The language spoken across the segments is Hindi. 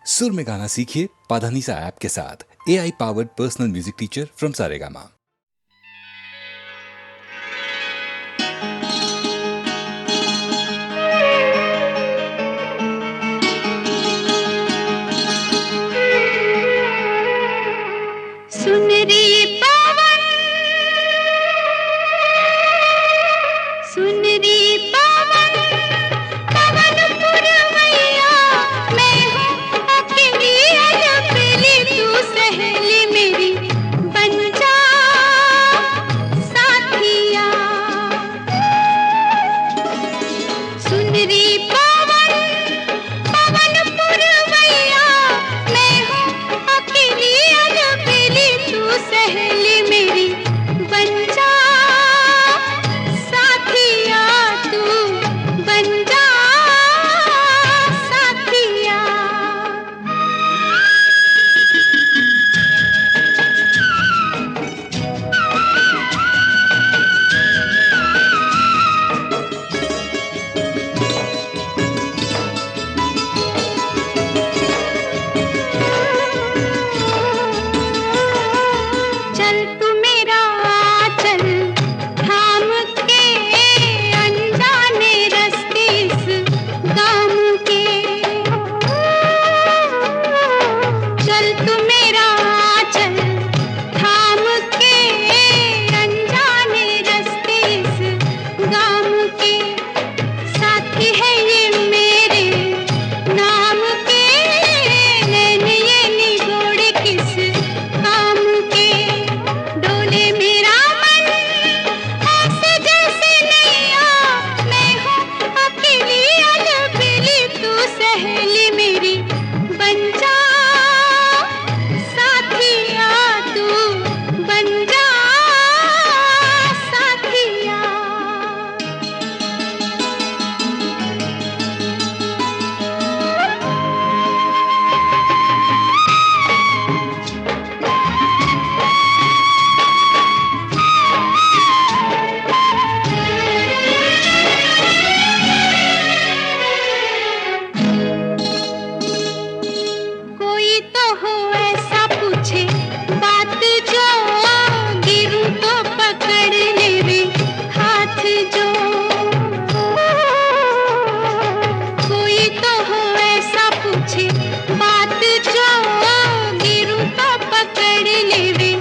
सुर में गाना सीखिए पाधानीसा ऐप के साथ। AI powered personal music teacher from Saregama. सुन रे पवन, सुन रे पवन, पवन पुरवैया, मैं हूँ अकेली अलबेली, तू सहेली मेरी बन जा साथिया। सुन रे पवन, पवन पुरवैया, मैं हूँ अकेली अलबेली, तू सहेली मेरी बन जा साथिया, तू बन जा साथिया। चल तू मेरा चल थाम के, अनजाने रास्ते इस गाम के। चल तू मेरा चल थाम के, अनजाने रास्ते इस गाम के। साथी है ये मेरे नाम के, नैन ये निगोड़ किस काम के। डोले मेरा मन ऐसे जैसे नैया, मैं हूँ अकेली अलबेली, तू सहेली मेरी बन जा साथिया, तू बन जा साथिया। कोई तो हो ऐसा पूछे बात जो, गिरूं तो पकड़ ले रे हाथ जो। कोई तो हो ऐसा पूछे बात जो, गिरूं तो पकड़ ले रे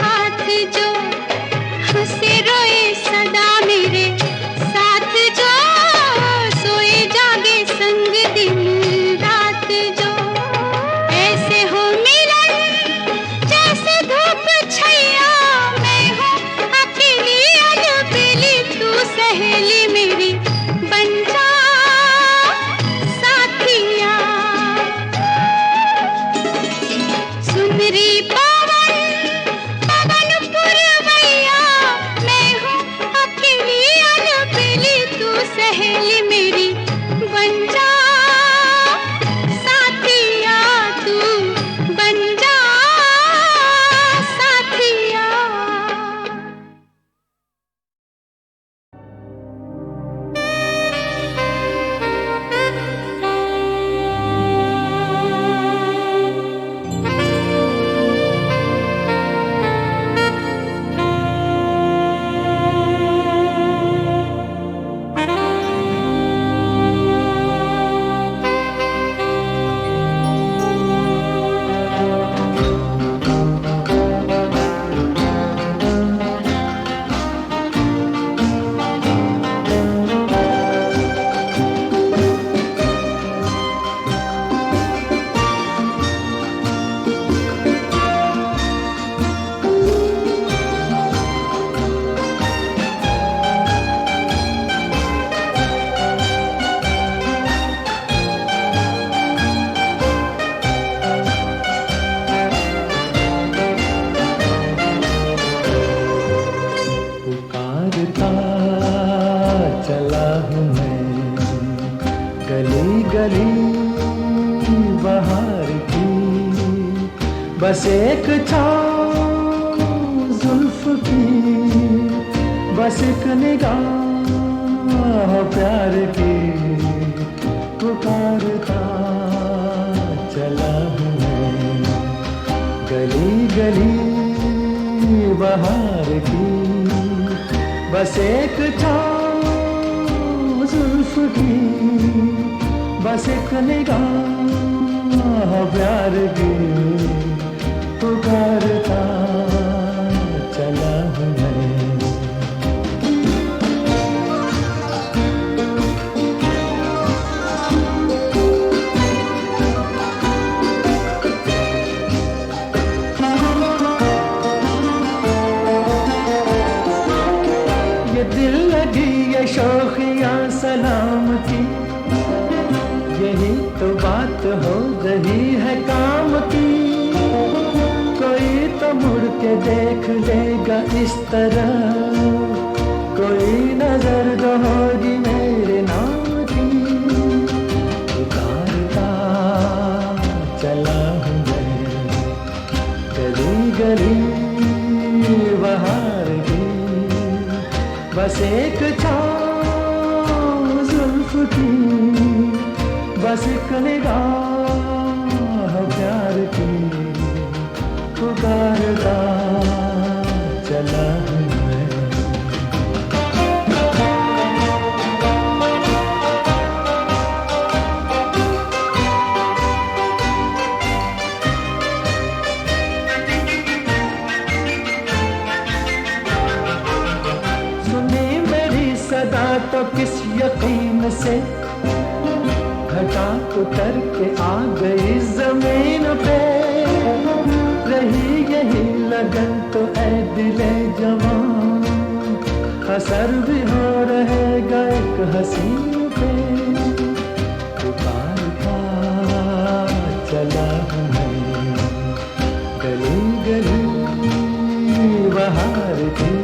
हाथ जो। हंसे रोए सदा मेरे साथ जो, सोए जागे संग दिन रात जो। ऐसे हो मिलन जैसे धूप छैया, मैं हूँ अकेली अलबेली, तू सहेली मेरी बन जा साथिया। सुन रे पवन, पवन पुरवैया, मैं हूँ अकेली अलबेली, तू सहेली मेरी बन जा साथिया, तू बन जा साथिया। पुकारता चला हूँ मैं, गली गली बहार की, बस एक छाँव जुल्फ की, बस एक निगाह प्यार की। पुकारता चला बहार की, बस एक छाँव जुल्फ की, बस एक निगाह प्यार की, पुकारता चला हूँ मैं। ये दिल लगी ये शौकियाँ सलाम की, यही तो बात हो रही है काम की। कोई तो मुड़ के देख लेगा इस तरह, कोई नजर जो होगी मेरे नाम की, पुकारता चला हूँ मैं गली गली बहार की, बस एक छाँव जुल्फ की, बस एक निगाह प्यार की, पुकारता चला हूँ मैं। सुनी मेरी सदा तो किस यकीन से घटा उतर के आ गई जमीन पे, रही यही लगन तो ऐ दिले जवान, असर भी हो रहेगा एक हसीन पे, पुकारता चला हूँ मैं गली गली बहार की,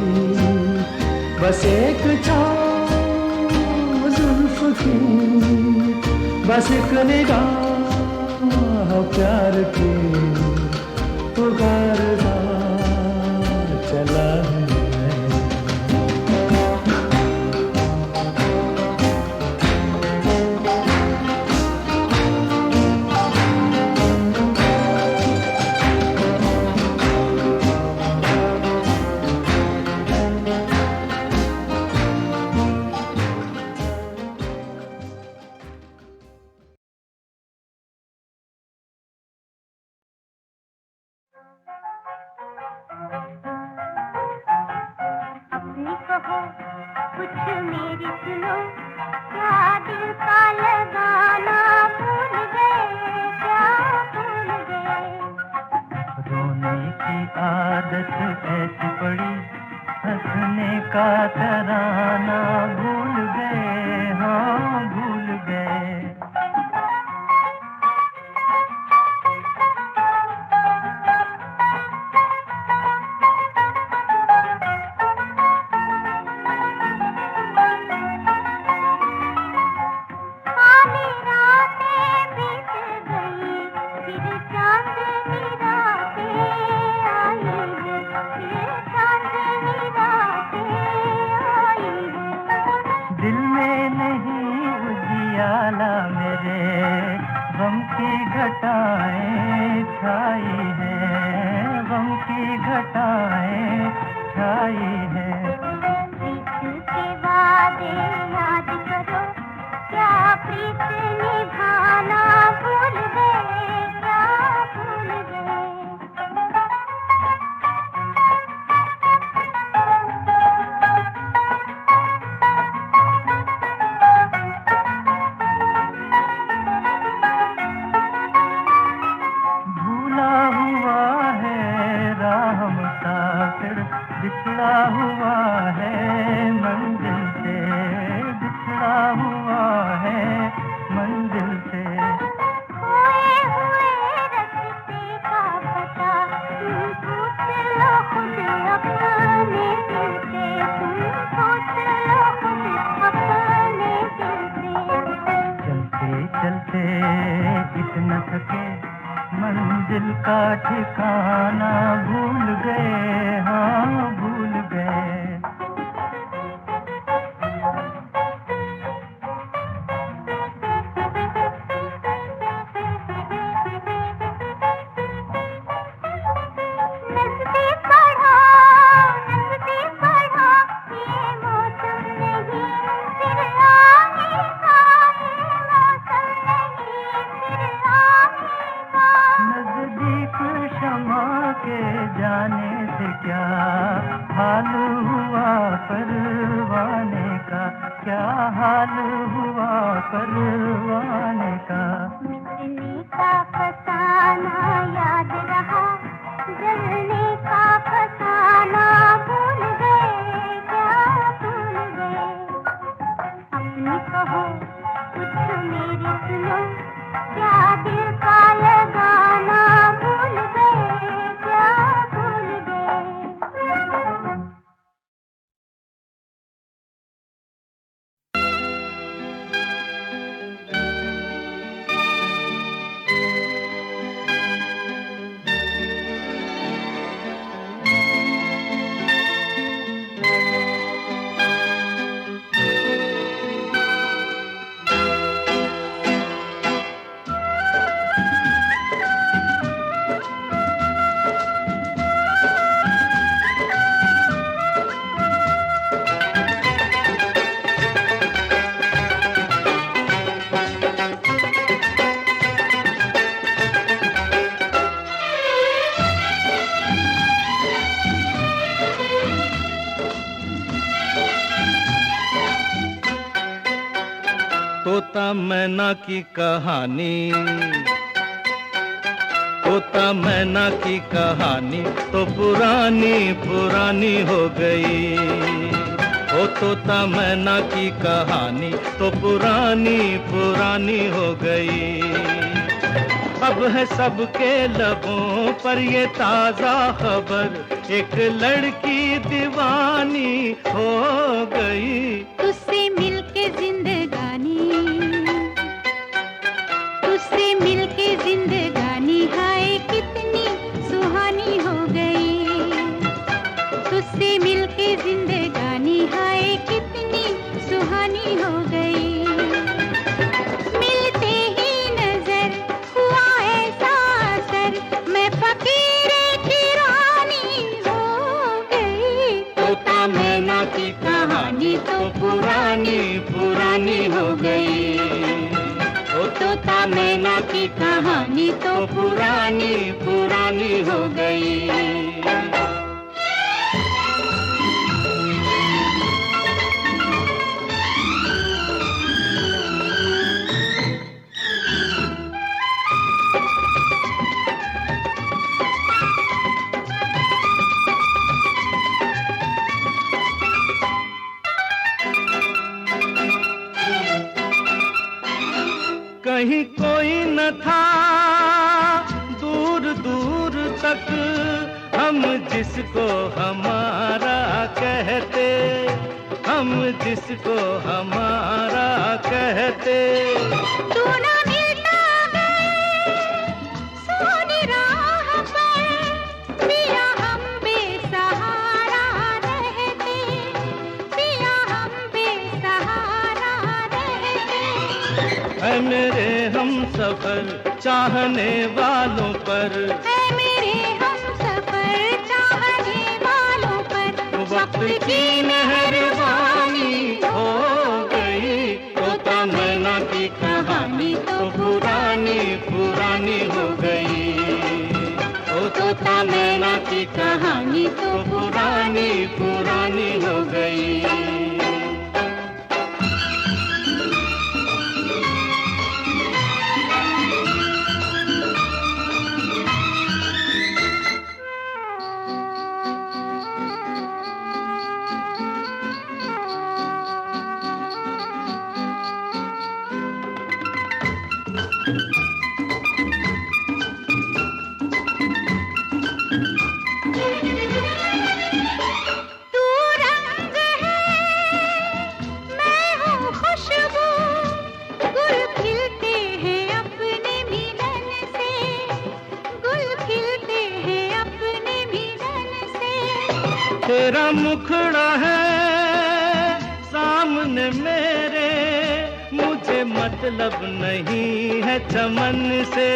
बस एक छाँव जुल्फ की, बस एक निगाह प्यार की, पुकारता चला हूँ मैं। अपनी कहो कुछ मेरी सुनो, क्या दिल का लगाना भूल गए, क्या भूल गए। रोने की आदत ऐसी पड़ी, हंसने का तराना भूल गए, हाँ भूल गए। काली रातें बीत गई, फिर चांदनी रातें आई हैं, फिर चांदनी रातें आई हैं। दिल में नहीं उजियाला मेरे, गम की घटाएं छाई हैं, गम की घटाएं छाई हैं। प्रीत के वादे याद करो, क्या प्रीत निभाना भूल गए, क्या भूल गए। भूला हुआ है राह मुसाफिर, बिछड़ा हुआ है मंजिल से, बिछड़ा हुआ है मंजिल से। खोए हुए रास्ते का पता तुम पूछ लो खुद अपने दिल से, तुम पूछ लो खुद अपने दिल से। चलते चलते इतना थके, मंजिल का ठिकाना भूल गए, हाँ भूल गए। नज़दीक बढ़ा हाल हुआ परवाने का। मिटने का फसाना याद रहा, जलने का फसाना भूल गए, क्या भूल गए। अपनी कहो कुछ मेरी सुनो, क्या दिल का लगाना भूल गए, क्या भूल गए। तोता मैना की कहानी, तोता मैना की कहानी तो पुरानी पुरानी हो गई। ओ तोता मैना की कहानी तो पुरानी पुरानी हो गई। अब है सबके लबों पर ये ताजा खबर, एक लड़की दीवानी हो गई। तुझसे मिलके जिंदगानी, तुझसे मिलके जिंदगानी हाय कितनी सुहानी हो गई। तुझसे मिलके जिंदगानी हाय कितनी सुहानी हो गई। मिलते ही नजर हुआ ऐसा असर, मैं फकीर की रानी हो गई। तोता मैना की कहानी तो पुरानी पुरानी हो गई। ओ तोता मैना की कहानी तो पुरानी पुरानी हो गई। कहीं कोई न था दूर दूर तक, हम जिसको हमारा कहते, हम जिसको हमारा कहते। तू ना मिलता गए सोनी राह पर, पिया हम बेसहारा रहते, पिया हम बेसहारा रहते। है मेरे हम सफर चाहने वालों पर, है मेरे हम सफर चाहने वालों पर, वक्त की मेहरबानी हो गई। तोता मैना की कहानी तो पुरानी पुरानी हो गई। ओ तोता मैना की कहानी तो पुरानी पुरानी हो गई। तू रंग है मैं हूँ खुशबू, गुल खिलते हैं अपने मिलन से, गुल खिलते हैं अपने मिलन से। तेरा मुखड़ा है सामने मेरे, मुझे मतलब नहीं है चमन से,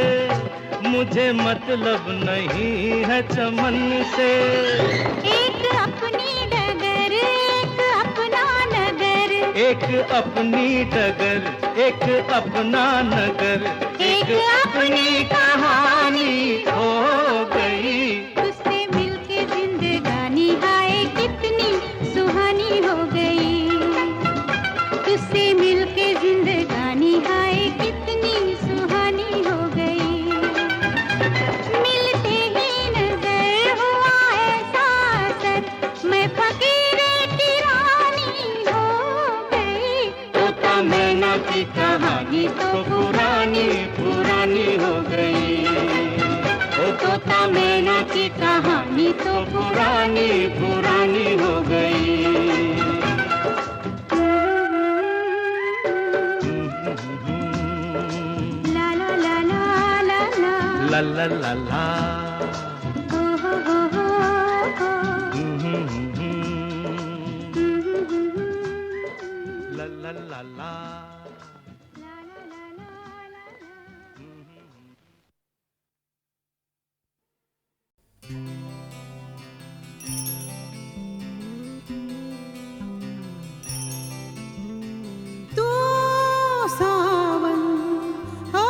मुझे मतलब नहीं है चमन से। एक अपनी डगर एक अपना नगर, एक अपनी डगर एक अपना नगर, एक अपनी कहानी हो गई। तुझसे मिलके जिंदगानी हाय कितनी सुहानी हो गई। तुझसे मिल तो पुरानी पुरानी हो गई। ओ तोता मैना की कहानी तो पुरानी पुरानी हो गई। ला ला ला ला ला ला ला ला ला ला हो हो हो हो हो। ला ला ला ला तू सावन हो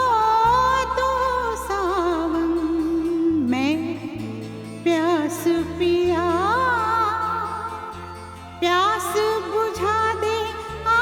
तू सावन मैं प्यास पिया प्यास बुझा दे आ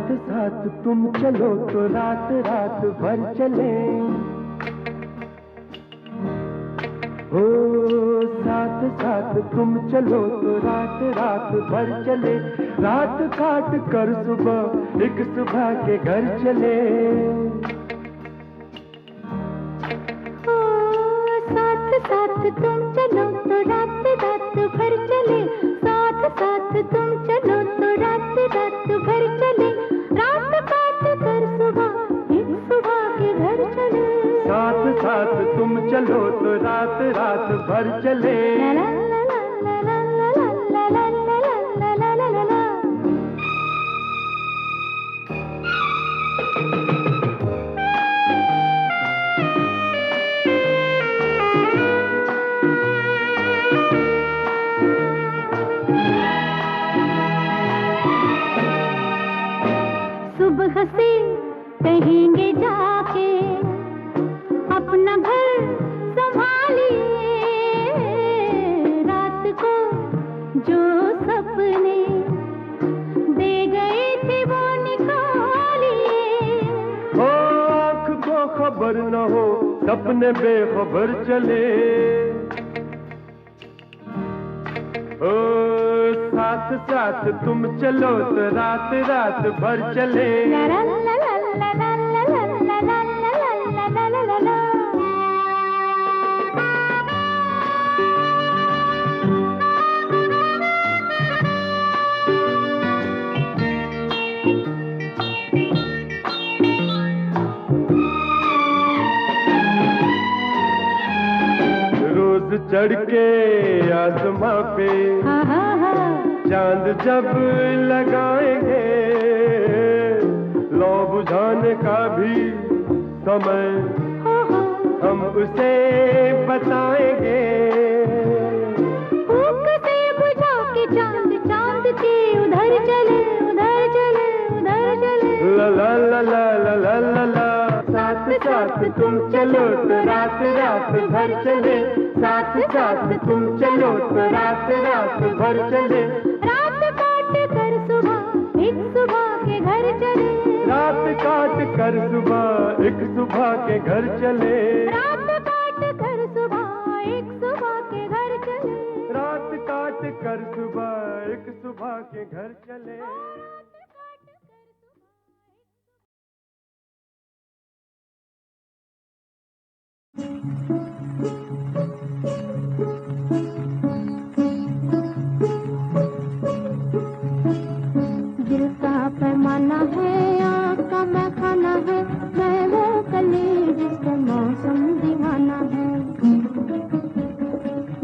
साथ साथ तुम चलो तो रात रात भर चले, हो साथ साथ तुम चलो तो रात रात भर चले, रात काट कर सुबह एक सुबह के घर चले। ओ साथ साथ तुम चलो तो रात रात भर चले, साथ साथ तुम चलो तो रात रात भर चले, रात काट कर सुबह एक सुबह के घर चले। साथ साथ तुम चलो तो रात रात भर चले। ला ला ला ला ला ला ला ला ला ला ला ला ला। सुबह से कहेंगे जाके अपना घर संभालिए, रात को जो सपने दे गए थे वो निकालिए। हो आँख को खबर न हो सपने बेखबर चले, ओ साथ साथ तुम चलो तो रात रात भर चले। ला ला ला ला ला ला ला ला ला ला ला ला ला ला। रोज चढ़ के आसमां पे चांद जब लगाएंगे, लौ बुझाने का भी समय हम उसे बताएंगे। फूंक से बुझा के चांद चांद के उधर चले उधर चले उधर चले। ला ला ला ला ला ला ला ला। साथ साथ तुम चलो तो रात रात भर चले, साथ साथ तुम चलो तो रात रात भर चले, रात काट कर सुबह एक सुबह के घर चले, रात काट कर सुबह एक सुबह के घर चले, रात काट कर सुबह एक सुबह के घर चले, रात काट कर सुबह एक सुबह के घर चले। दिल का पैमाना है आँख का मैखाना है, मैं वो कली जिसका मौसम दीवाना है।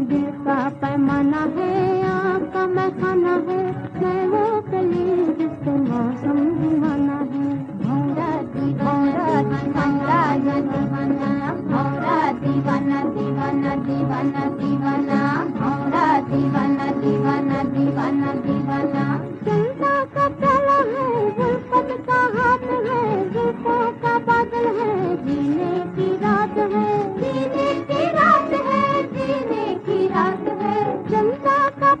दिल का पैमाना है आँख का मैखाना है, मैं वो कली जिसका मौसम दीवाना है। भौरा दीवाना दीवाना दीवाना, भौरा दीवाना दीवाना दीवाना दीवाना, भौरा दीवाना दीवाना दीवाना दीवाना। चंदा का प्याला है जुल्फत का हाथ है, जुल्फों का बादल है जीने की रात है, जीने की रात है, जीने की रात है। चंदा का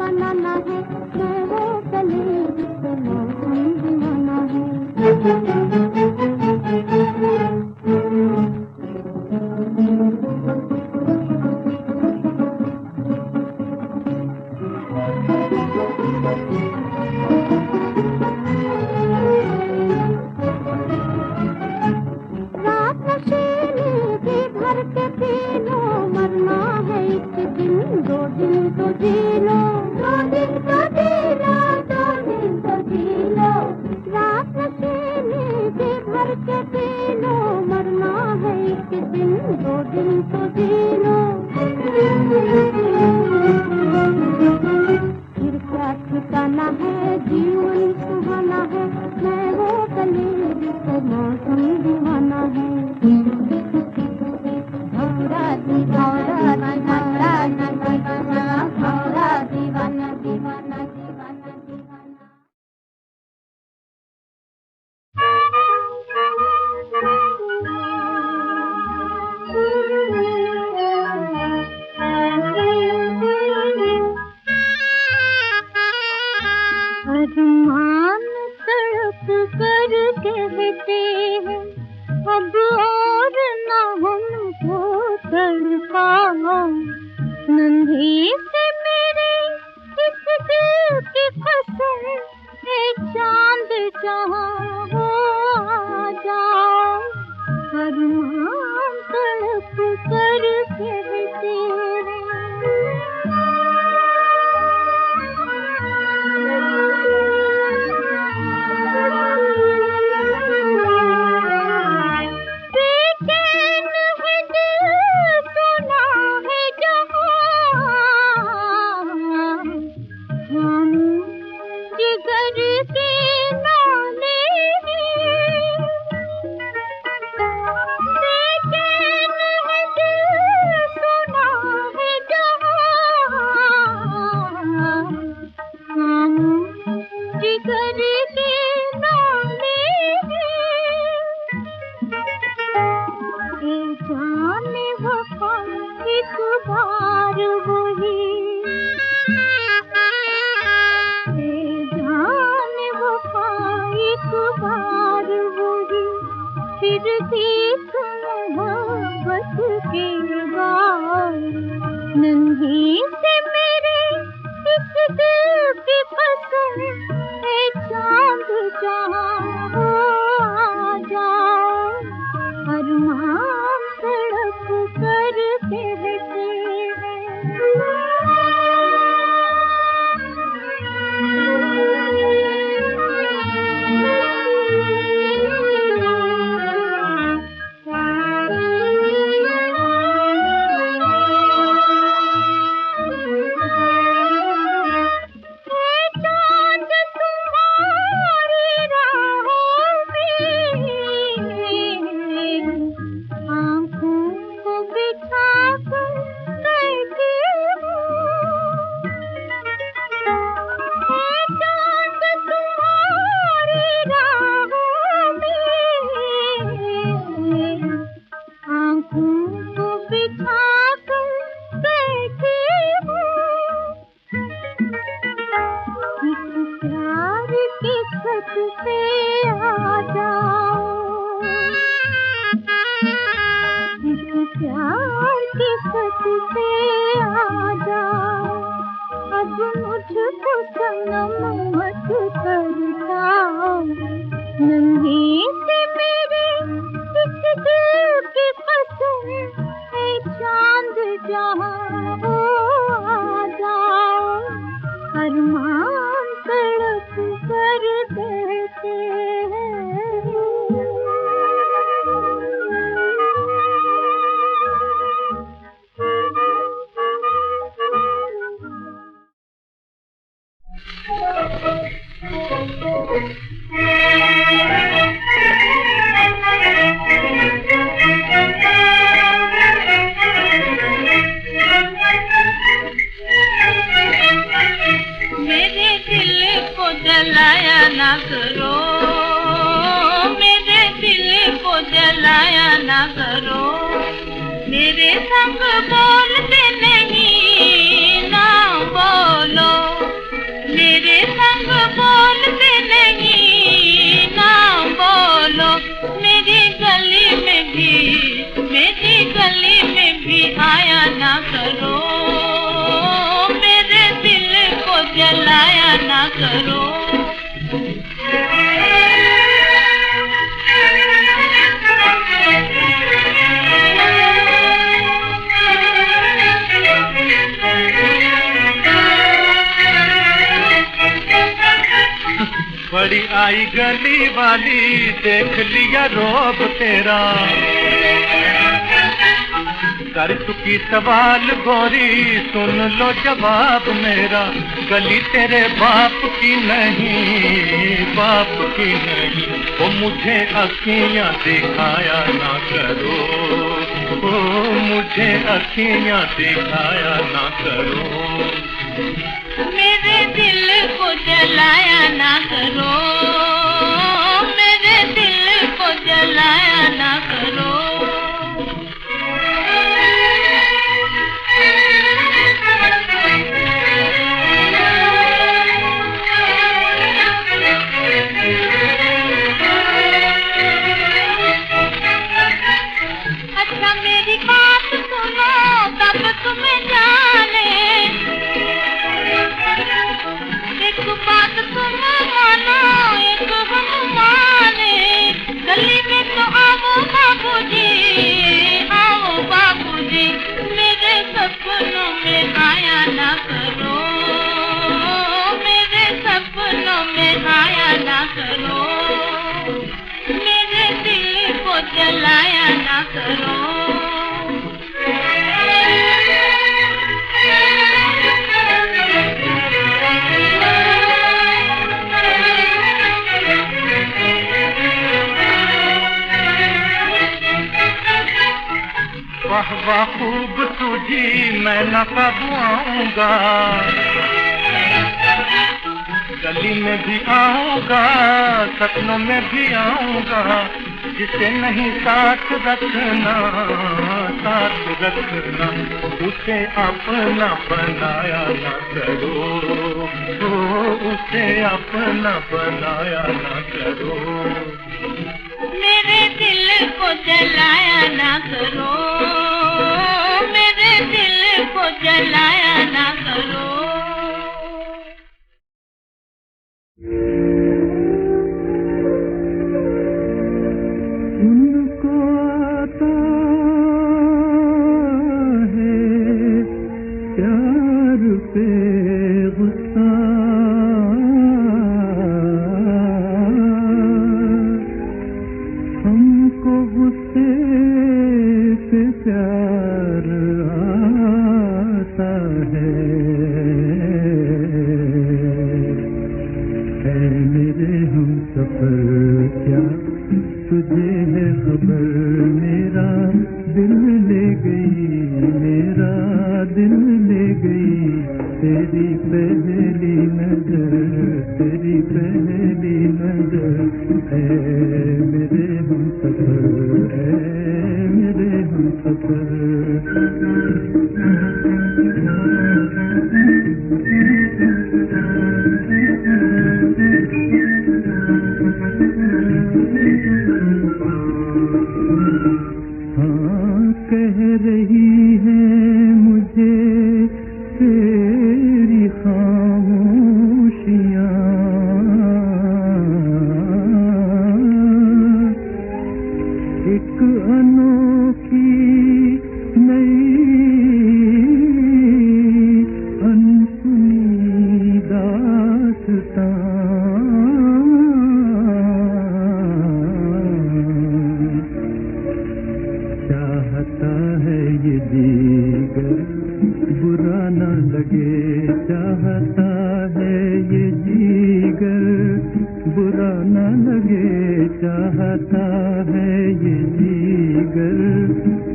मनाना है, मैं वो कली जिससे मौसम दीवाना है। मेरे संग बोलते नहीं ना बोलो। मेरे संग बोलते नहीं ना बोलो, मेरी गली में भी आया ना करो, मेरे दिल को जलाया ना करो। बड़ी आई गली वाली, देख लिया रोब तेरा, कर चुकी सवाल गोरी, सुन लो जवाब मेरा। गली तेरे बाप की नहीं, बाप की नहीं, वो मुझे अखियाँ दिखाया ना करो, ओ मुझे अखियाँ दिखाया ना करो। मेरे दिल को जलाया ना करो, मेरे दिल को जलाया ना करो। अच्छा मेरी बात सुनो तब तुम्हें जाने, एक बात तुम मानो एक हम माने। गली में तो आओ बाबूजी, आओ बाबूजी, मेरे सपनों में आया ना करो, मेरे सपनों में आया ना करो, मेरे दिल को जलाया ना करो। वाह वाह खूब तुझी मैं न कब आऊंगा, गली में भी आऊंगा, सपनों में भी आऊंगा। जिसे नहीं साथ रखना, साथ रखना, उसे अपना बनाया ना करो, ओ उसे अपना बनाया ना करो। मेरे दिल को जलाया ना करो, मेरे दिल को जलाया ना करो। उनको आता है प्यार पे गुस्सा, हमको गुस्से से प्यार आता है मेरे हम सफर क्या तुझे है खबर, मेरा दिल ले गई, मेरा दिल ले गई तेरी पहली नजर, तेरी पहली नजर है मेरे हम सफर, है मेरे हम सफर। हाँ कह रही है मुझे तेरी खामोशियाँ, एक अनोखी नई अनसुनी दास्तां, चाहता है ये जीगर बुरा न लगे, चाहता है ये जीगर बुरा न लगे, चाहता है ये जीगर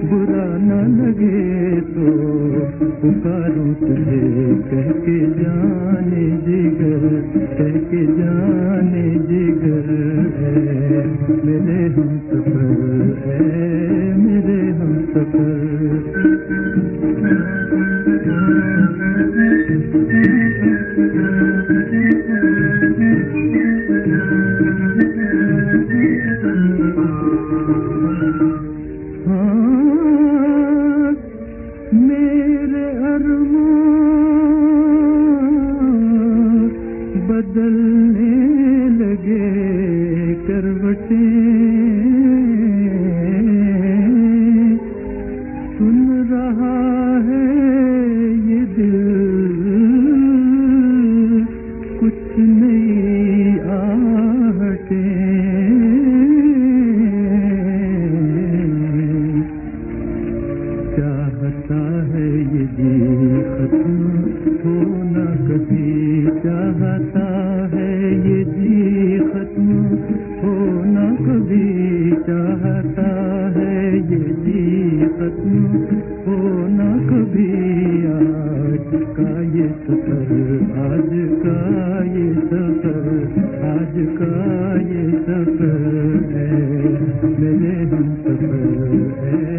बुरा न लगे। तो पुकारूं तुझे कह के जाने जिगर, कह के जाने जिगर है मेरे हम सफर, है मेरे हम सफर। बदलने लगे करवटें, सुन रहा है ये दिल कुछ नई आहटें। चाहता है ये जी खत्म होना कभी, चाहता है ये जी खत्म होना कभी, चाहता है ये जी खत्म होना कभी। आज का ये सफर, आज का ये सफर, आज का ये सफर है मेरे हम सफर है।